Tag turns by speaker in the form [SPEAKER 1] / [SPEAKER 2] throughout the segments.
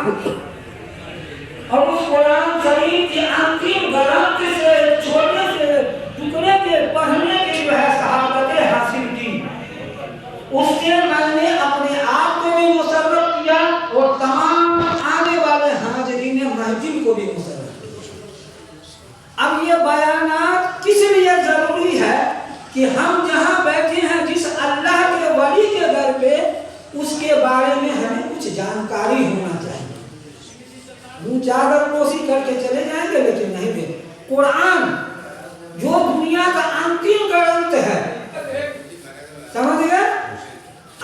[SPEAKER 1] और उस कुरान शरीफ के अंतिम ग्रंथ से छोटे से टुकड़े के पढ़ने की जो है शहादतें हासिल की, उससे मैंने अपने आप को भी मुसर्रफ किया और तमाम आने वाले हाजिरीन महफिल को भी मुसर्रफ किया। अब ये बयानात किस लिए जरूरी है कि हम जहाँ बैठे हैं जिस अल्लाह के वली के दर पे, उसके बारे में हमें कुछ जानकारी होना चाहिए। चादर कोशिश करके चले जाएंगे, लेकिन नहीं दे। कुरान जो दुनिया का अंतिम ग्रंथ है, समझ गए,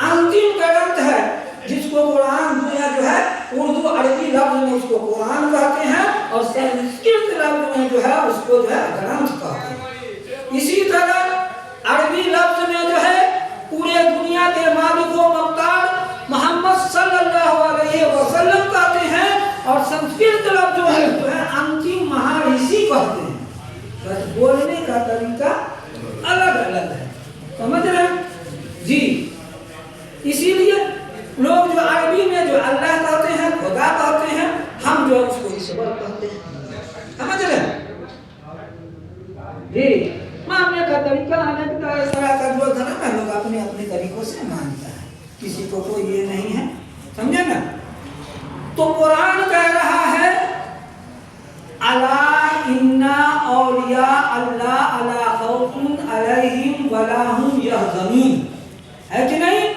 [SPEAKER 1] अंतिम ग्रंथ है, जिसको कुरान दुनिया जो है उर्दू अरबी लफ्ज में उसको कुरान कहते हैं और संस्कृत लफ्ज में जो है उसको जो है ग्रंथ कहते हैं। इसी तरह अरबी लफ्ज में जो है पूरे दुनिया के मालिक व मुख्तार मोहम्मद सल्लल्लाहु अलैहि वसल्लम कहते हैं और संस्कृत लफ्ज जो है अंतिम महर्षि कहते हैं। बस बोलने का तरीका अलग अलग है, समझ रहे जी। इसीलिए लोग जो अरबी में जो अल्लाह कहते हैं, खुदा कहते हैं, हम जो उसको ईश्वर कहते हैं, समझ रहे जी। मानने का तरीका अलग तरह का जो है ना, लोग अपने अपने तरीकों से मानता है, किसी को कोई ये नहीं है, समझे ना। तो कुरान कह रहा है अला इन्ना औलिया अल्लाह अला खौफुन अलैहिम वला हुम यहज़नून, है कि नहीं,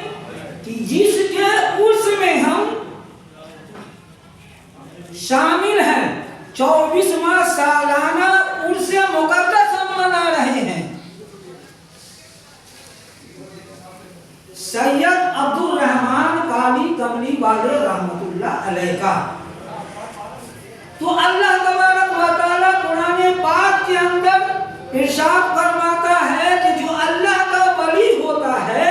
[SPEAKER 1] कि जिसके उर्स में हम शामिल हैं, 24वां सालाना उर्स मुक़द्दस हम मना रहे हैं। सैयद अब्दुल रहमान काली कमली वाले रहमतुल्लाह अलैह का। तो अल्लाह तबारक व तआला कुरान पाक के अंदर इरशाद फरमाता है कि जो अल्लाह का वली होता है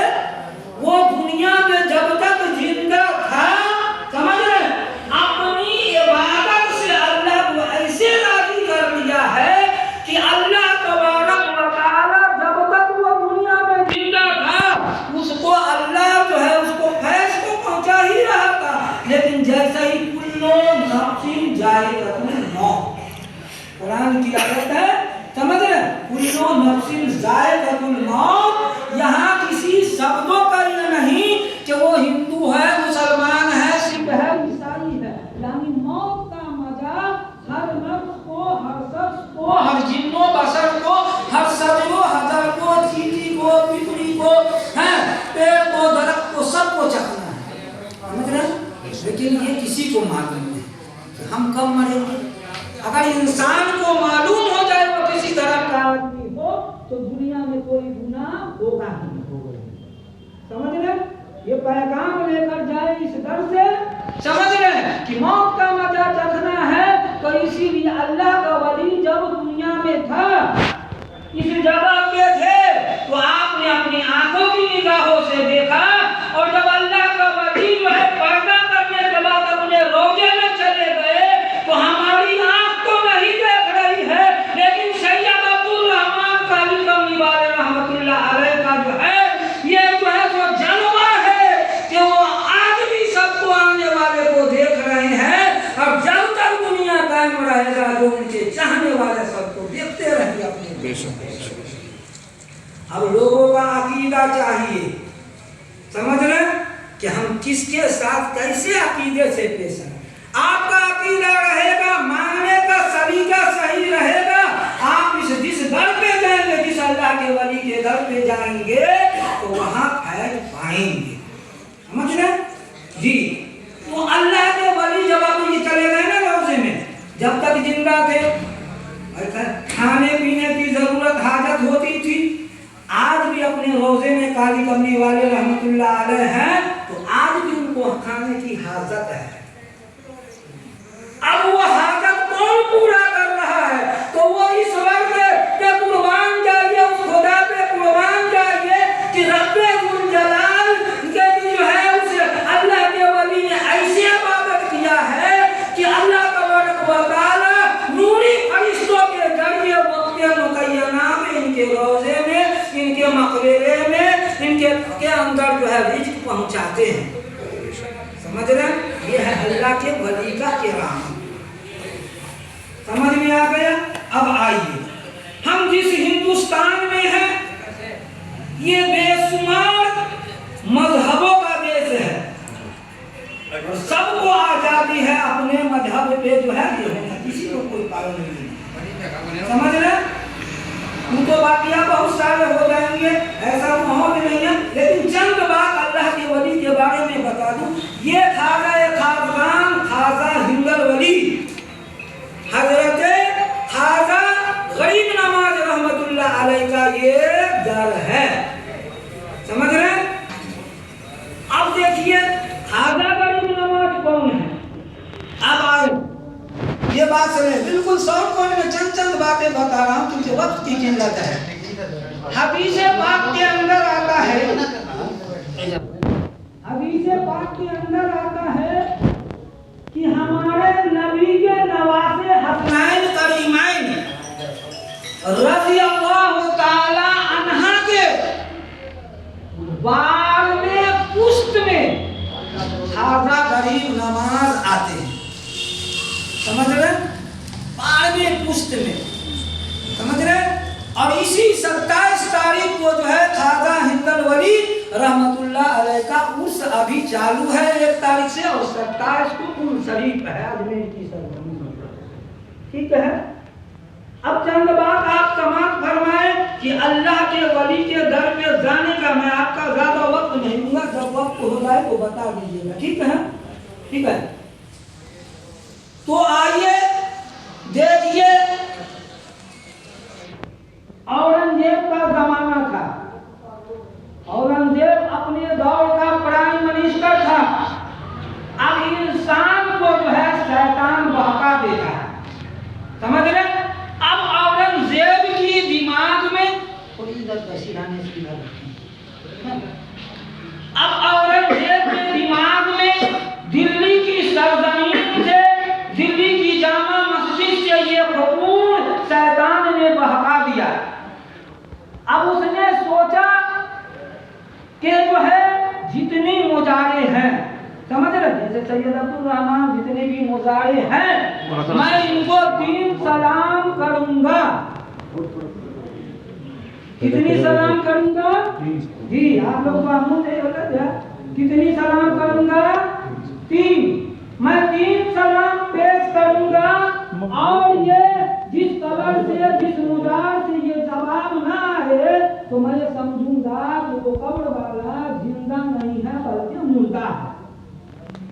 [SPEAKER 1] वो दुनिया में जब तक जिंदा था, समझ रहे, अपनी इबादत से अल्लाह को ऐसे राजी कर लिया है कि अल्लाह तबारक व तआला जब तक वो दुनिया में जिंदा था उसको अल्लाह जो है उसको फैज़ को पहुंचा ही रहा था। लेकिन जैसे ही कुल्लू नफ्सिन जायक़तुल मौत, कुरान की आयत है, समझ रहे, कुल्लू नफ्सिन जायक़तुल मौत, यहाँ किसी शब्दों का ये नहीं कि वो हिंदू है, मुसलमान है, सिख है, ईसाई है, यानी मौत का मजा हर नफ्स को, हर शख्स को, हर जिन्नो बशर को, हर सजरो हजर को, चींटी को, पितरी को, हैं, पेड़ को, दरख्त को, सबको चखना है, समझ रहे। लेकिन ये किसी को मालूम नहीं कि हम कब मरेंगे। अगर इंसान को मालूम हो जाए वो किसी तरह का आदमी हो तो दुनिया में कोई गुनाह होगा ही नहीं, होगा, समझ रहे। ये पैगाम लेकर जाए इस दर से, समझ रहे कि मौत का मजा चखना है। तो इसीलिए अल्लाह का वली जब दुनिया में था, इस जगह पे थे, तो आपने अपनी आंखों की निगाहों से देखा, और जब अल्लाह का वली जो है पर्दा करने के बाद अपने रोजे में चले गए तो हमारी आंख तो नहीं देख रही है, लेकिन सैयद अब्दुल रहमान काली कमली वाले रहमतुल्लाह अलैह का जो है ये जो है वो जलवा है कि वो आज भी सबको आने वाले को देख रहे हैं, और जब तक दुनिया कायम रहेगा जो उनके चाहने वाले सबको देखते रहेंगे अपने। अब लोगों का अकीदा चाहिए, समझ रहे कि हम किसके साथ कैसे अकीदे से पेश आए। आपका अकीदा रहेगा, मानने का सलीका सही रहेगा, आप जिस दर पे जाएंगे, जिस अल्लाह के वली के दर पे जाएंगे तो वहां फैज पाएंगे, समझ रहे जी। तो अल्लाह के वली जब आप ये चले गए ना रोजे में, जब तक जिंदा थे खाने पीने की जरूरत हाजत होती थी। आज भी अपने रोजे में काली कमली वाले रहमतुल्लाह अलैह हैं, तो आज भी उनको खाने की हाजत है। अब वो हाजत कौन पूरा कर रहा है? तो वो ईश्वर पे कुर्बान जाइए, उस खुदा पे कुर्बान जाइए कि रब्बे गुल जलाल के जो है उस अल्लाह के वली ने ऐसी इबादत किया है कि अल्लाह तबारक व तआला नूरी फरिश्तों के जरिए वक्त मुकय्यना में, इनके रोजे में, इनके मकबरे में, इनके अंदर जो है रिज़्क़ पहुंचाते हैं, समझ रहे हैं। ये है अल्लाह के वली का किराम। समझ में आ गया? अब आइए, हम जिस हिंदुस्तान में हैं ये बेशुमार मजहबों का देश है और सबको आजादी है अपने मजहब पे जो है ये होना, किसी को कोई पाबंदी नहीं। समझ रहे? उनको बाकियां बहुत सारे हो जाएंगे, ऐसा माहौल नहीं है, लेकिन चंद बात अल्लाह के वली के बारे में बता दूं। ये खाज़ान खाजा हिंदल वली हजरत खाजा गरीब नवाज रहमतुल्लाह अलैह का ये दर है। समझ रहे? अब देखिए खाजा गरीब नवाज कौन है। अब आए ये बात सुने, बिल्कुल शॉर्ट में चंद बातें बता रहा हूँ क्योंकि वक्त की किल्लत है। हदीस पाक के अंदर आता है, हदीस पाक के अंदर आता है कि हमारे नबी के नवासे हसनैन करीमैन रज़ी अल्लाह ताला अन्हा के 12वें पुश्त में खाजा गरीब नवाज आते हैं। समझ रहे? 12वें पुश्त में, समझ रहे? और इसी 27 तारीख को जो है खाजा हिंदल वली रहमतुल्लाह अलैह का उर्स अभी चालू है 1 तारीख से, और 27 को उर्स शरीफ है अजमेर की सरजमीन। ठीक है? अब चंद बात आप समाप्त फरमाए कि अल्लाह के वली के दर पे जाने का मैं आपका ज्यादा वक्त नहीं दूंगा, जब वक्त हो जाए तो बता दीजिएगा। ठीक है? ठीक है? तो आइए देखिए, औरंगजेब का जमाना था। औरंगजेब अपने दौर का प्राइम मिनिस्टर था। अब इंसान को जो है शैतान बहका देता है। समझ रहे? अब औरंगजेब की दिमाग में अब औरंगजेब के दिमाग में दिल्ली की सरजमीन से, दिल्ली की जामा मस्जिद से ये फूल शैतान ने बहका दिया। अब उसने सोचा कि जो है जितनी मुजारे हैं, समझ रहे, जैसे सैयद अब्दुल रहमान जितने भी मुजारे हैं मैं इनको 3 सलाम करूंगा। कितनी सलाम करूंगा? जी आप लोग कितनी सलाम करूंगा? 3। मैं 3 सलाम पेश करूंगा और ये जिस कबर से, जिस मुजार से ये जवाब ना आए तो मैं समझूंगा कि वो कब्र वाला जिंदा नहीं है बल्कि मुर्दा है।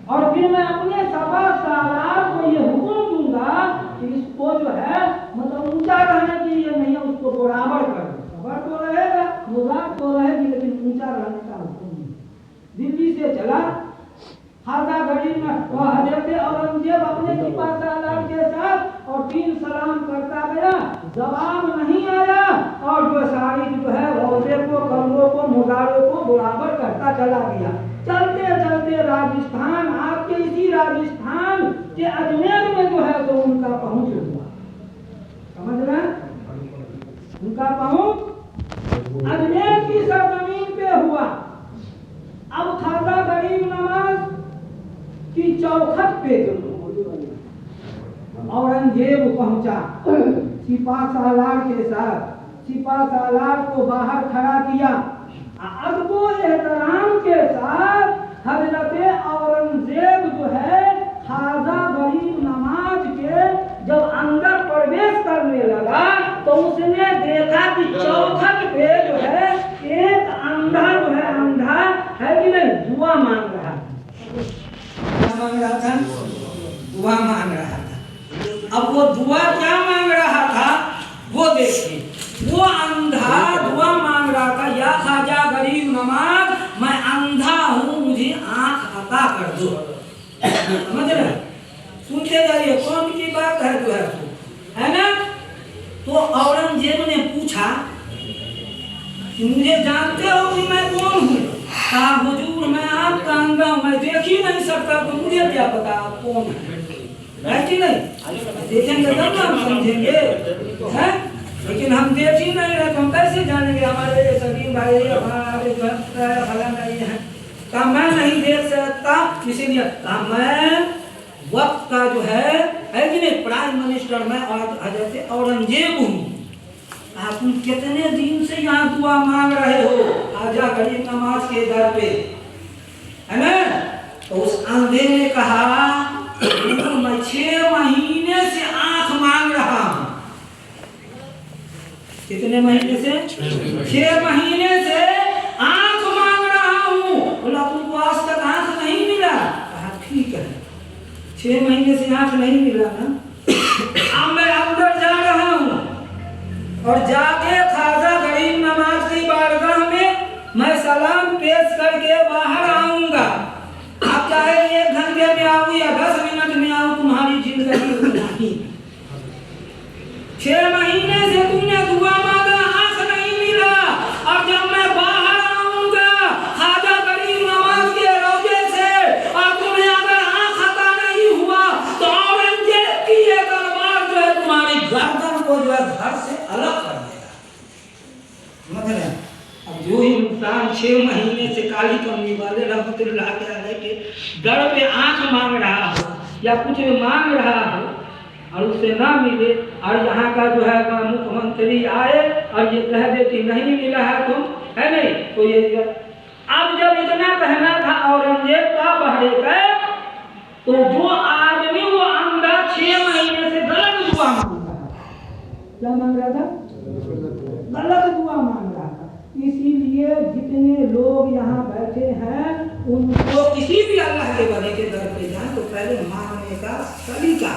[SPEAKER 1] और फिर मैं अपने सभा सालार को ये हुक्म दूंगा कि इसको जो है मतलब ऊंचा रहने के लिए नहीं है, उसको बराबर कर दो। खबर तो रहेगा, मुजार तो रहेगी, लेकिन ऊंचा रहने का हुक्म नहीं। दिल्ली से चला खाजा गरीब में, तो हजरत औरंगजेब अपने सिपा सालार के साथ और 3 सलाम करता गया, जवाब नहीं आया और जो सारी जो है रोजे को, कमरों को, मुजारों को बराबर करता चला गया। चलते चलते राजस्थान, आपके इसी राजस्थान के अजमेर में जो है तो उनका पहुंच हुआ। समझ रहे? उनका पहुंच अजमेर की सरजमीन पे हुआ। अब खाजा गरीब नवाज की चौखट पे औरंगजेब पहुंचा सिपा सालार के साथ। सिपा सालार को बाहर खड़ा किया, अदबो एहतराम के साथ हजरत औरंगजेब जो है खाजा गरीब नवाज के जब अंदर प्रवेश करने लगा तो उसने देखा कि चौखट पे जो है एक अंधा जो है, अंधा है कि नहीं, दुआ मांग रहा था। दुआ मांग रहा था। अब वो दुआ क्या मांग रहा था वो देखिए। वो अंधा दुआ मांग रहा था, या खाजा गरीब नवाज मैं अंधा हूँ, मुझे आंख अता कर दो। समझ रहे? सुनते जाइए, कौन की बात है जो है ना? तो औरंगजेब ने पूछा कि मुझे जानते हो कि मैं कौन हूँ? कहा हुजूर मैं आपका अंधा हूँ, मैं देख ही नहीं सकता, तो मुझे क्या पता आप कौन है कि नहीं? देखेंगे तब ना हम समझेंगे, है? लेकिन हम देख ही नहीं रहे तो हम कैसे जानेंगे? हमारे सलीम भाई, हमारे फला नहीं है, मैं नहीं देख सकता, सकता, इसीलिए मैं वक्त का जो है कि नहीं प्राइम मिनिस्टर में और हजरत औरंगजेब हूँ। आप कितने दिन से यहाँ दुआ मांग रहे हो ख्वाजा गरीब नवाज के दर पे, है ना? तो उस अंधे ने कहा मैं 6 महीने से आंख मांग रहा हूँ। कितने महीने से? 6 महीने से आंख मांग रहा हूँ। बोला तुमको आज तक आंख नहीं मिला? कहा ठीक है, 6 महीने से आंख नहीं मिला ना, अब मैं अंदर जा रहा हूँ और जाके ख्वाजा गरीब नवाज की बारगाह में मैं सलाम पेश करके बाहर आऊंगा। आप चाहे 1 घंटे में आऊँ या 10 मिनट में आऊँ, तुम्हारी जिंदगी नहीं। 6 महीने से तुमने दुआ मांगा, आंख नहीं मिला, और जब मैं बाहर आऊंगा ख्वाजा गरीब नवाज के रोजे से और तुम्हें अगर आंख अता नहीं हुआ तो औरंगजेब की ये तलवार जो है तुम्हारी गर्दन को जो है घर से अलग कर देगा। मतलब अब जो ही इंसान 6 महीने से काली कमनी वाले रहमतुल्लाह अलैह के दर पे आंख मांग रहा हो या कुछ मांग रहा हो और उससे ना मिले, और यहाँ का जो है मुख्यमंत्री आए और ये कह दे कि नहीं मिला है तुम, है नहीं, तो ये अब जब इतना कहना था औरंगजेब का बहरे पे, तो जो आदमी वो अंधा 6 महीने से गलत दुआ मांग रहा था। क्या मांग रहा था? गलत दुआ मांग रहा था। इसीलिए जितने लोग यहाँ बैठे हैं उनको किसी भी अल्लाह के वली के दर पे जाए तो पहले मांगने का सलीका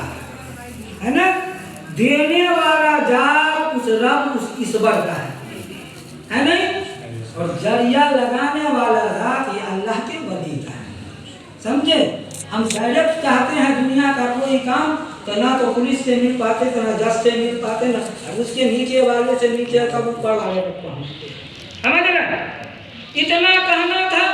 [SPEAKER 1] है ना, देने वाला जात उस रब उस ईश्वर का है नहीं, और जरिया लगाने वाला जात ये अल्लाह के वली का है। समझे? हम डायरेक्ट चाहते हैं दुनिया का कोई काम तो ना तो पुलिस से मिल पाते, तो ना जज से मिल पाते, ना उसके नीचे वाले से नीचे कब ऊपर वाले तक पहुँचते। समझ रहे? इतना कहना था,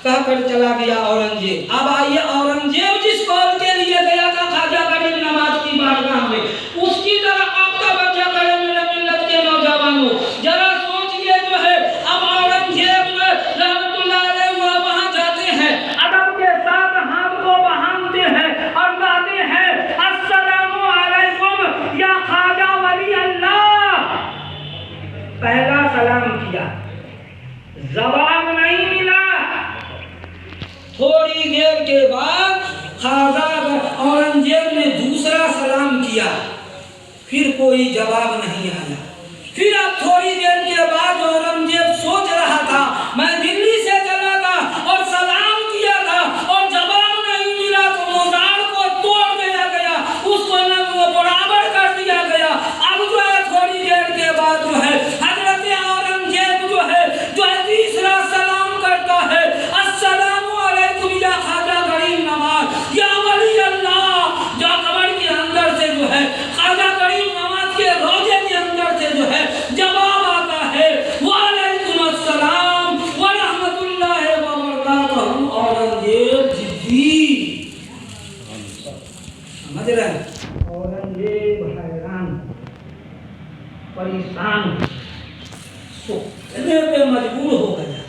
[SPEAKER 1] कहकर चला गया औरंगजेब। अब आइए औरंगजेब जिस कौल के लिए गया था ख्वाजा गरीब नवाज की बारगाह में, उसकी तरह आपका बच्चा करे मेरे मिल्लत के नौजवानों, जरा सोचिए जो है अब औरंगजेब रहमतुल्लाह अलैह वहां जाते हैं, अदब के साथ हाथ को बांधते हैं और कहते हैं अस्सलामु अलैकुम या ख्वाजा वली अल्लाह। पहला सलाम किया, जवाब नहीं मिला। थोड़ी देर के बाद ख्वाजा औरंगजेब ने दूसरा सलाम किया, फिर कोई जवाब नहीं आया। फिर अब थोड़ी देर के बाद औरंगजेब सोच रहा था मैं दिल्ली से चला था और सलाम किया था और जवाब नहीं मिला तो मोजाड़ को तोड़ दिया गया, उसको न वो बराबर कर दिया गया। अब जो है थोड़ी देर के बाद जो है हजरत औरंगजेब जो है तीसरा सलाम करता है, अस्सलामु अलैकुम या ख्वाजा गरीब नवाज या वली अल्लाह। जो कब्र के अंदर से जो है ख्वाजा गरीब नवाज के रोजे के अंदर से जो है जवाब आता है वालेकुम अस्सलाम व रहमतुल्लाहि व बरकातहू। औरंगजेब जिद्दी, समझ रहे? औरंगजेब हैरान परेशान सोचने पे मजबूर हो गया।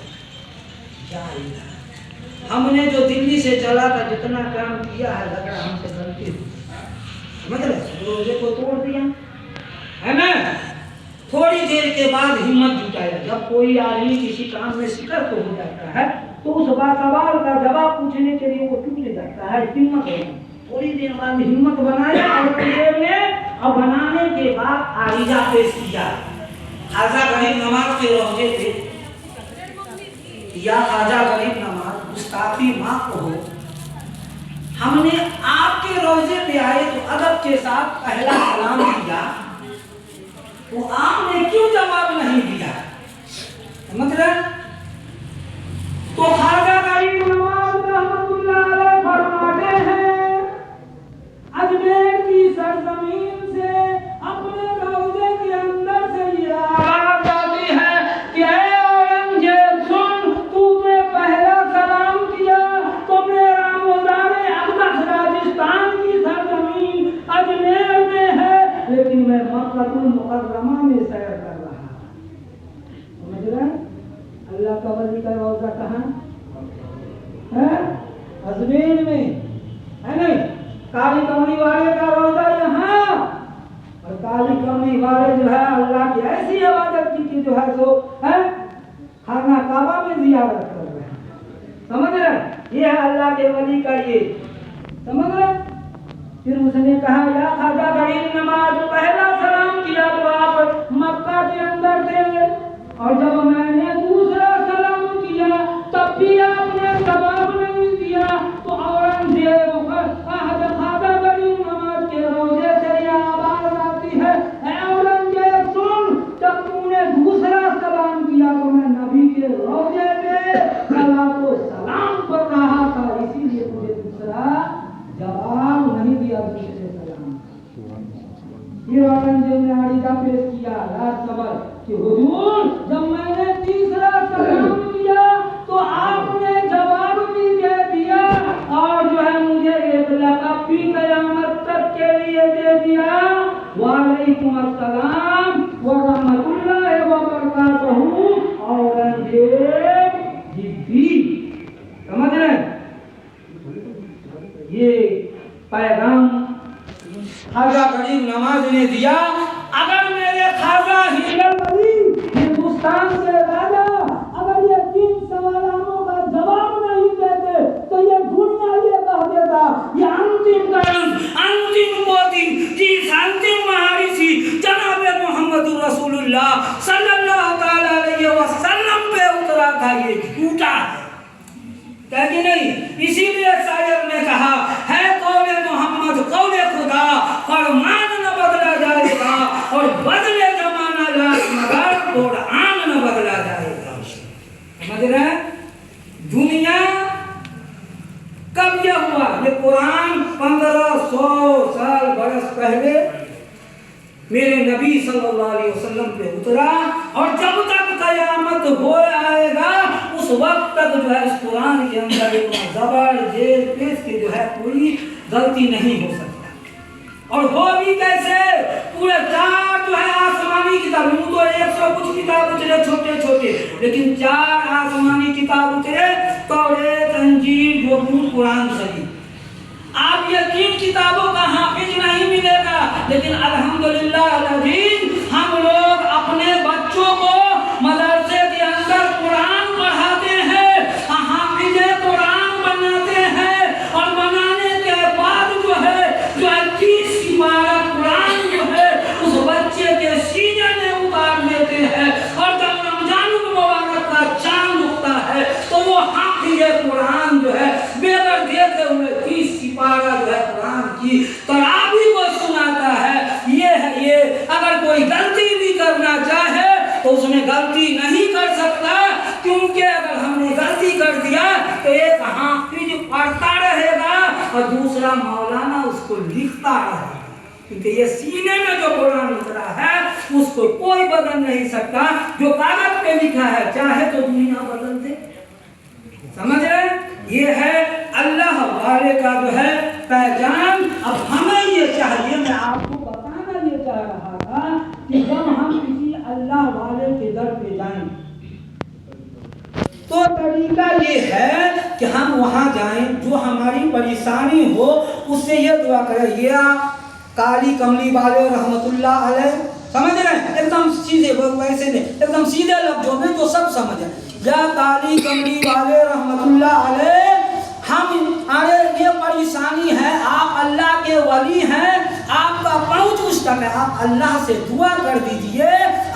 [SPEAKER 1] हमने जो दिल्ली से चला था जितना काम किया है लग रहा हमसे गलती हुई, समझ रहे? रोजे को तोड़ दिया है ना। थोड़ी देर के बाद हिम्मत जुटाया। जब कोई आदमी किसी काम में शिकस्त हो जाता है तो उस सवाल का जवाब पूछने के लिए वो टूट जाता है, हिम्मत हो। थोड़ी देर बाद हिम्मत बनाया औरंगजेब ने, और बनाने के बाद आरिजा पेश किया ख्वाजा गरीब नवाज के रोजे पे, या ख्वाजा गरीब नवाज गुस्ताखी माफ हो, हमने आपके रोजे पे आए तो अदब के साथ पहला सलाम किया, तो आपने क्यों जवाब नहीं दिया? समझ रहे? तो ख्वाजा गरीब नवाज रहमतुल्लाह अलैह फरमाते हैं अजमेर की सरजमीन से अपने रोजे के अंदर से ये आवाज आती है कि औरंगजेब सुन, तूने पहला सलाम किया तो मेरा मोज़ारे अक़दस राजस्थान की सरजमीन अजमेर में है, लेकिन मैं मक्कातुल मुकर्रमा में सैर कर रहा हूं। समझ रहे? अल्लाह का वली का रोजा कहाँ है? वाले जो है अल्लाह की ऐसी इबादत की कि जो है सो है खाना काबा में जियारत कर रहे हैं। समझ रहे? ये है अल्लाह के वली का ये, समझ रहे? फिर उसने कहा या खाजा गरीब नमाज, पहला सलाम किया तो आप मक्का के अंदर थे, और जब मैंने दूसरा सलाम किया तब भी आपने जवाब नहीं दिया। तो औरंगजेब खाजा गरीब नमाज के रोजे से ये आवाज आती है, औरंगजेब सुन, जब तूने दूसरा सलाम किया तो मैं नबी के रोजे पे सलातो सलाम कर रहा था, इसीलिए मुझे दूसरा जवाब नहीं दिया दूसरे सलाम। फिर औरंगजेब ने आरिजा पेश किया राजसभा कि हुजूर, जब मैंने तीसरा सलाम किया तो आपने जवाब भी दे दिया, और जो है मुझे एक लक़ब भी क़यामत तक के लिए दे दिया, वालेकुम अस्सलाम व रहमतुल्लाहि व बरकातहू। औरंगजेब जिद्दी, समझ रहे? ये पैगाम खाजा गरीब नवाज ने दिया। अगर मेरे खाजा हीरल वली हिंदुस्तान के राजा अगर ये 3 सवालों का जवाब नहीं देते तो ये दुनिया ये कह देता ये अंतिम कर्म, अंतिम मोती, जिस अंतिम महर्षि जनाब मोहम्मद रसूलुल्लाह सल्लल्लाहु तआला अलैहि वसल्लम पे उतरा था, ये झूठा है कि नहीं? इसीलिए शायर ने कहा है कौले मोहम्मद कौले खुदा, फरमान न बदला जाएगा और बदले जमाना लाख मगर कुरान न बदला जाएगा। समझ रहे? दुनिया कब यह हुआ? ये कुरान 1500 साल बरस पहले मेरे नबी सल्लल्लाहु अलैहि वसल्लम पे उतरा, और जब तक कयामत हो आएगा उस वक्त तक जो है इस कुरान के अंदर जबर जेल पेश की जो है कोई गलती नहीं हो सकता। और हो भी कैसे? पूरे 4 जो है आसमानी किताब, तो 100 कुछ किताब उतरे छोटे छोटे, लेकिन 4 आसमानी किताब उतरे, तौरात, इंजील, ज़बूर, कुरान शरीफ। आप ये 3 किताबों का हाफिज नहीं मिलेगा, लेकिन अल्हम्दुलिल्लाह अज़ीज़ हम लोग अपने बच्चों को मदरसे के अंदर कुरान पढ़ाते हैं, हाफिज कुरान बनाते हैं, और बनाने के बाद जो है 30 पारा कुरान जो है उस बच्चे के सीने में उतार देते हैं, और जब रमजान मुबारक का चांद उगता है तो वो हाफिज कुरान जो है बेगर देते हुए 30 पारा जो है कुरान की तरावी को सुनाता है। ये अगर कोई गलती भी करना चाहे तो उसमें गलती नहीं कर सकता, क्योंकि अगर हमने गलती कर दिया तो एक हाफिज पढ़ता रहेगा और दूसरा मौलाना उसको लिखता रहेगा, क्योंकि ये सीने में जो कुरान उतरा है उसको कोई बदल नहीं सकता। जो कागज पे लिखा है चाहे तो दुनिया बदल दे। समझ रहे? ये है अल्लाह वाले का जो है पैगाम। अब हमें ये चाहिए, मैं आपको बताना ये चाह रहा था कि जब हम किसी अल्लाह वाले के दर पे जाएं तो तरीका ये है कि हम वहां जाएं, जो हमारी परेशानी हो उससे ये दुआ करें, या काली कमली वाले रहमतुल्लाह अलैह, समझ रहे हैं? एकदम सीधे, वैसे नहीं, एकदम सीधे लफ्जों में जो सब समझ, या काली कमली वाले रहमतुल्लाह अलैह, हम अरे ये परेशानी है, आप अल्लाह के वली हैं, आपका पहुंच उस तक है, आप अल्लाह से दुआ कर दीजिए,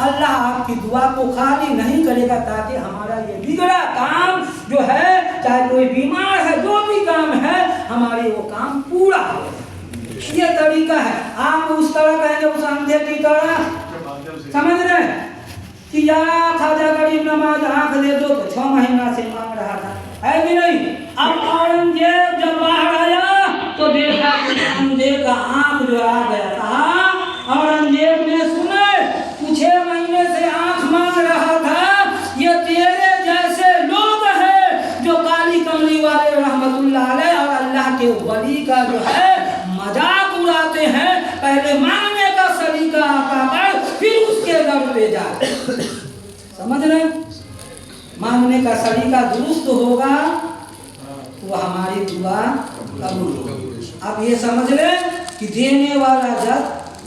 [SPEAKER 1] अल्लाह आपकी दुआ को खाली नहीं करेगा, ताकि हमारा ये बिगड़ा काम जो है, चाहे कोई बीमार है, जो भी काम है, हमारे वो काम पूरा हो। ये तरीका है। आप उस तरह कहेंगे, उस अंधे की तरह, समझ रहे हैं कि या खाजा गरीब नमाज आंख दे दो, तो 6 महीना से मांग रहा था, है कि नहीं? अब औरंगजेब जब बाहर आया तो देखा अंधे का आंख जो आ गया। कहा औरंगजेब ने सुने, कुछ महीने से आंख मांग रहा था, ये तेरे जैसे लोग हैं जो काली कमली वाले रहमतुल्लाह अलैह और अल्लाह के वली का जो है मजाक उड़ाते हैं। पहले मांगने का सलीका आता कर, फिर उसके दर पे जा। समझ रहे? मांगने का सलीका दुरुस्त होगा तो हमारी दुआ कबूल होगी। आप ये समझ लें कि देने वाला जब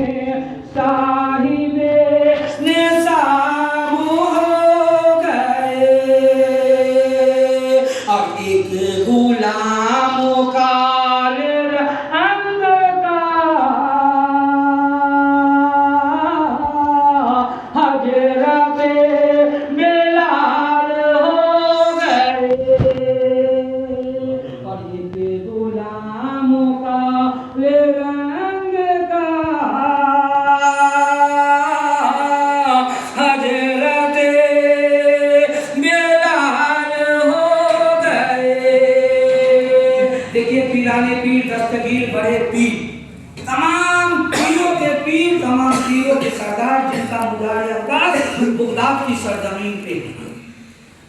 [SPEAKER 1] जमीन पे।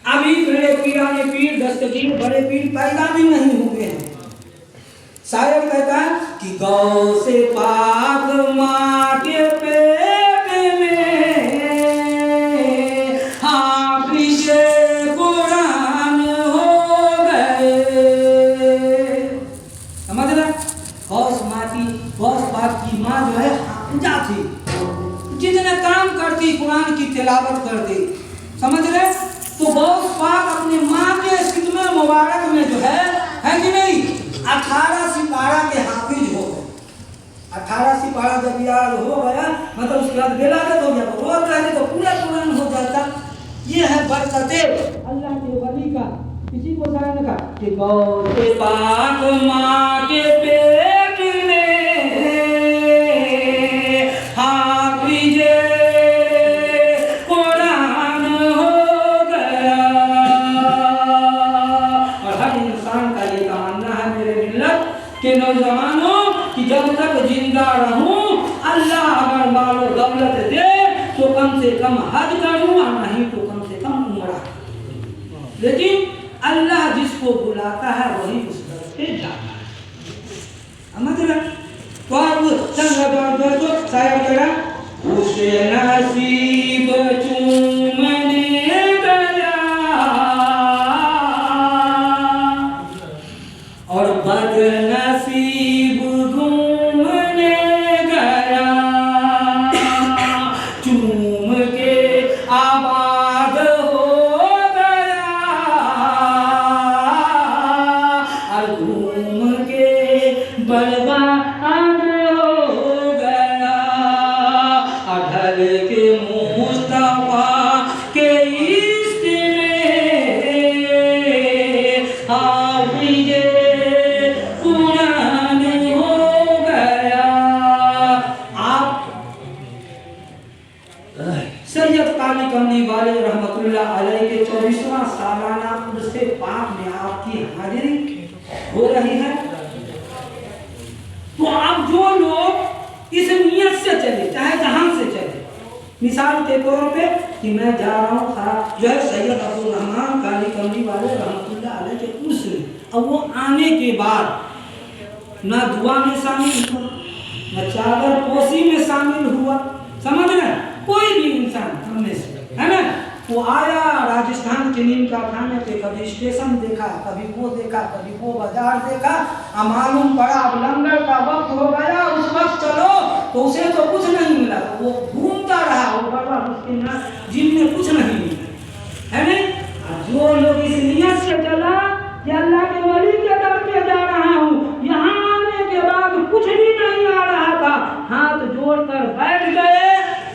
[SPEAKER 1] अभी बड़े पीराने पीर, दस्तगीर बड़े पीर पैदा भी नहीं हुए हैं। शायर कहता है कि गौ से पाक माँ के पेट में हाफिज़ कुरान हो गए। समझ रहे? गौस माँ की, गौस पाक की माँ जो है हाफिजा थी, जितने काम करती कुरान की तिलावत करती। समझ रहे? तो गौस पाक अपनी माँ के खिदमत मुबारक में जो है कि नहीं, 18 सिपारा के हाफिज हो गए। 18 सिपारा जब याद हो गया, मतलब उसके बाद गिलादत हो गया, तो रोज कहते तो पूरा कुरान हो जाता। ये है बरकते अल्लाह के वली का। किसी को शायद ने कहा कि गौ से पाक माँ के पेट में हाफिज कुरान हो गया। और हर इंसान का ये तमन्ना है मेरे मिल्लत के नौजवानों कि जब तक जिंदा रहूं, अल्लाह अगर मालो दौलत दे तो कम से कम हज करूं, और नहीं तो कम से कम उम्रा। लेकिन अल्लाह जिसको बुलाता है वही उस दर पे जाता है। मतलब तो अब संग जो शायर करा उसे नसीब चूमने गया और बदनसीब घूमने गया, चूम के आबाद हो गया और घूम के बर्बाद हो गया। अढ़ल के मुस्तफा के इश्क में हाफिज़ कुरान हो गया। आप सैयद काली कमली वाले रहमतुल्लाह अलैह के 24वां सालाना उर्स पाक में आपकी हाजिरी हो रही है। तो आप जो लोग इस नियत से चले, चाहे जहां से चले, मिसाल के तौर पे कि मैं जा रहा हूँ जो है सैयद अब्दुल रहमान काली कमली वाले रहमतुल्लाह अलैह के उर्स में, अब वो आने के बाद ना दुआ में शामिल हुआ, ना चादर पोशी में शामिल हुआ। समझ रहे? कोई भी इंसान हमने से है ना, वो आया राजस्थान के नीम कारखाने पे, कभी स्टेशन देखा, कभी वो देखा, कभी वो बाजार देखा, मालूम पड़ा अब लंगर का वक्त हो गया, उस वक्त चलो, तो उसे तो कुछ नहीं मिला, तो वो घूमता रहा, वो बर्बाद, उसके ना जिन में कुछ नहीं मिला, है नहीं। जो लोग इस नियत से चला कि अल्लाह के वली के दर पे जा रहा हूँ, यहाँ आने के बाद कुछ भी नहीं आ रहा था, हाथ जोड़कर बैठ गए।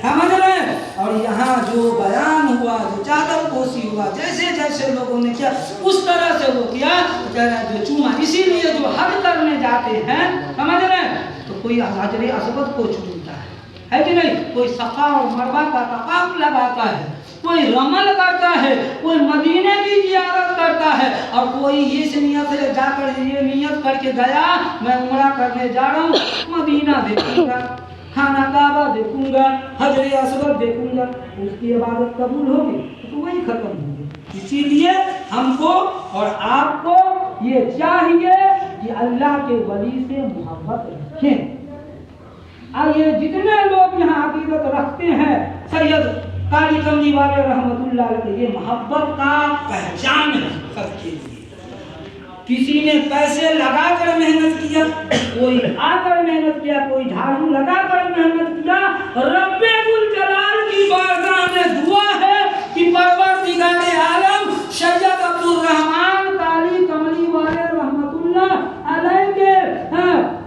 [SPEAKER 1] समझ रहे? और यहाँ जो बयान हुआ, जो चादर पोशी हुआ, जैसे जैसे लोगों ने किया उस तरह से वो किया, जो चूमा। इसीलिए जो हज करने जाते हैं, समझ रहे हैं, तो कोई हजरे अस्वद को चूमता है कि नहीं, कोई सफा और मरवा का तवाफ लगाता है, कोई रमल करता है, कोई मदीने की जियारत करता है, और कोई इस नियत से जाकर ये नियत करके गया मैं उम्रा करने जा रहा हूँ, मदीना देखूंगा, खाना काबा देखूंगा, हजरे अस्वद देखूंगा, उसकी इबादत कबूल होगी तो वही खत्म होगी। इसीलिए हमको और आपको ये चाहिए कि अल्लाह के वली से मोहब्बत रखें। और ये जितने लोग यहाँ अकीदत रखते हैं सैयद काली कमली वाले रहमतुल्लाह अलैह, ये मोहब्बत का पहचान है सबके लिए। किसी ने पैसे लगाकर मेहनत किया, कोई आकर मेहनत किया, कोई झाड़ू लगाकर मेहनत किया। रब्बे कुल जलाल की बारगाह में दुआ है कि परवरदिगारे आलम सैयद अब्दुल रहमान काली कमली वाले रहमतुल्लाह अलैह के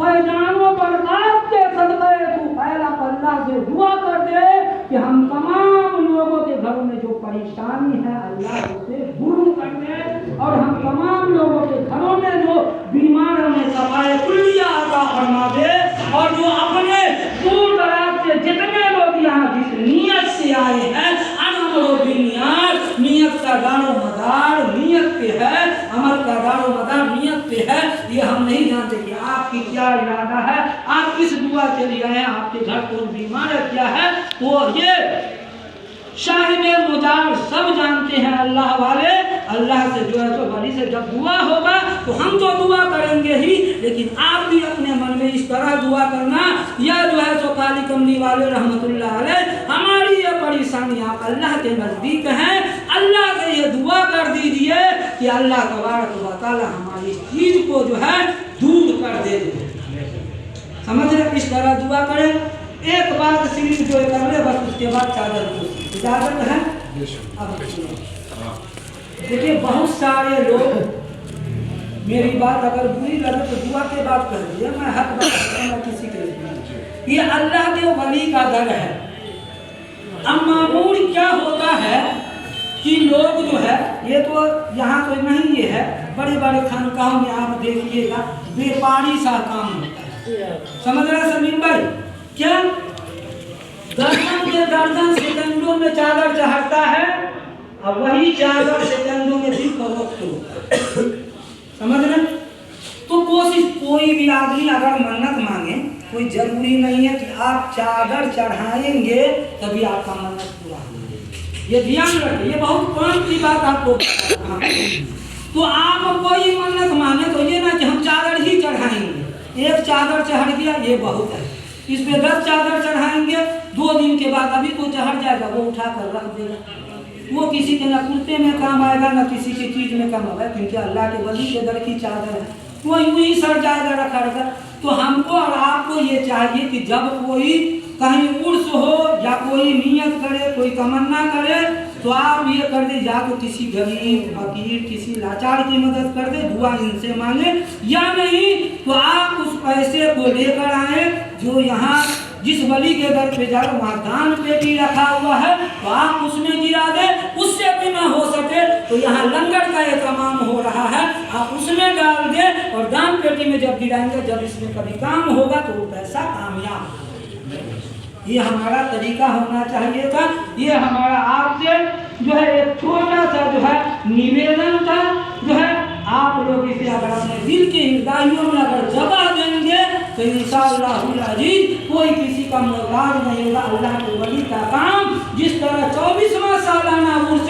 [SPEAKER 1] फैजानो बरकत के सदक़े तू पहला अल्लाह से दुआ कर दे कि हम तमाम लोगों के घरों में जो परेशानी है अल्लाह उसे दूर कर दे, और हम तमाम लोगों के घरों में जो बीमार में सफाए कुल्लिया अता फरमा दे, और जो अपने दूर दराज से जितने लोग यहाँ जिस नियत से आए हैं, नियत का दारो मदार नियत पे है, अमल का दारो मदार नियत पे है। ये हम नहीं जानते कि आपकी क्या इरादा है, आप किस दुआ के लिए आए हैं, आपके घर कौन बीमार है, क्या है, वो ये साहिब मुजार सब जानते हैं अल्लाह वाले, अल्लाह से जो है तो वली से जब दुआ होगा तो हम तो दुआ करेंगे ही, लेकिन आप भी अपने मन में इस तरह दुआ करना, या जो है तो काली कमली वाले रहमतुल्लाह अलैह हमारी ये परेशानी आप अल्लाह के नज़दीक हैं, अल्लाह से ये दुआ कर दीजिए कि अल्लाह तबारक व तआला हमारी इस चीज़ को जो है दूर कर दे। समझ रहे, इस तरह दुआ करें। एक बात सिर्फ जो कर ले बस, उसके बाद चादर को इजाजत है। अब देखिए बहुत सारे लोग मेरी बात अगर बुरी लगे तो दुआ के बाद कर दिए, मैं हक बात किसी के लिए, ये अल्लाह के वली का दर है। अब मामूल क्या होता है कि लोग जो है, ये तो यहाँ तो नहीं ये है, बड़े बड़े खानकाहों में आप देखिएगा व्यापारी सा काम होता है। समझ रहे समीम भाई, क्या दर्जन के दर्जन सेकंडों में चादर चढ़ता है, और वही चादर सेकंडों में भी फरोख्त होता है। समझ रहे, तो कोशिश, कोई भी आदमी अगर मन्नत मांगे, कोई जरूरी नहीं है कि आप चादर चढ़ाएंगे तभी आपका मन्नत पूरा होगा, ये ध्यान रखिए, ये बहुत काम की बात आपको। तो आप कोई मन्नत मांगे तो ये ना कि हम चादर ही चढ़ाएंगे, एक चादर चढ़ गया ये बहुत है, इस पे 10 चादर चढ़ाएंगे, 2 दिन के बाद अभी कोई चढ़ जाएगा वो उठा कर रख देगा, वो किसी के ना कुर्ते में काम आएगा ना किसी की चीज में काम आएगा, क्योंकि अल्लाह के वली के दर की चादर है, वो यूं ही सड़ जाएगा रखा रखा। तो हमको और आपको ये चाहिए कि जब कोई कहीं उर्स हो या कोई नियत करे, कोई तमन्ना करे, तो आप ये कर दे, या तो किसी गरीब फकीर किसी लाचार की मदद कर दे, दुआ इनसे मांगे, या नहीं तो आप उस पैसे को लेकर आए जो यहाँ जिस वली के दर पे जा वहाँ दान पेटी रखा हुआ है, तो आप उसमें गिरा दे, उससे भी ना हो सके तो यहाँ लंगर का एहतमाम हो रहा है, आप उसमें डाल दे, और दान पेटी में जब गिराएंगे, जब इसमें कभी काम होगा तो वो पैसा कामयाब। ये हमारा तरीका होना चाहिए था। ये हमारा आपसे जो है एक छोटा सा जो है निवेदन था, जो है आप लोग इसे अगर अपने दिल के हृदयों में अगर जगह देंगे तो इंशाअल्लाह अजीज कोई किसी का मोहताज नहीं होगा। अल्लाह के वली का काम जिस तरह 24वां सालाना उर्स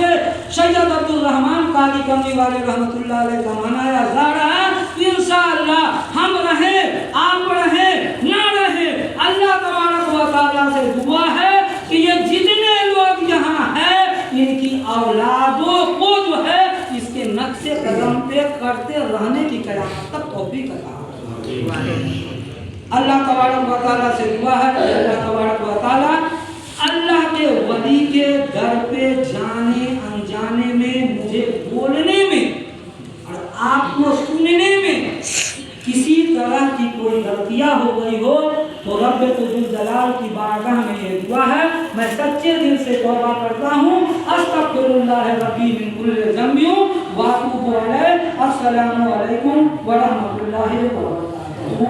[SPEAKER 1] सैयद अब्दुल रहमान काली कमली वाले रहमतुल्लाह अलैह का मनाया जा रहा है, इंशाअल्लाह हम रहे आप रहे ना रहे, अल्लाह तबारक व तआला से दुआ है कि ये जितने लोग यहाँ हैं इनकी औलादों को जो है इसके नक्शे कदम पे करते रहने की क़यामत तक तौफीक अता फरमाए। अल्लाह तबारक व तआला से दुआ है, अल्लाह तबारक व तआला अल्लाह के वली के दर पे जाने अनजाने में, मुझे बोलने में और आपको सुनने में किसी तरह की कोई गलतियां हो गई हो तो रब्बे कुल जलाल की बारगाह में ये दुआ है, मैं सच्चे दिल से तौबा करता हूँ। अस्तगफिरुल्लाह रब्बी मिन कुल्लि ज़ंबिन व अतूबु अलैह। अस्सलामु अलैकुम व रहमतुल्लाहि व बरकातुहू।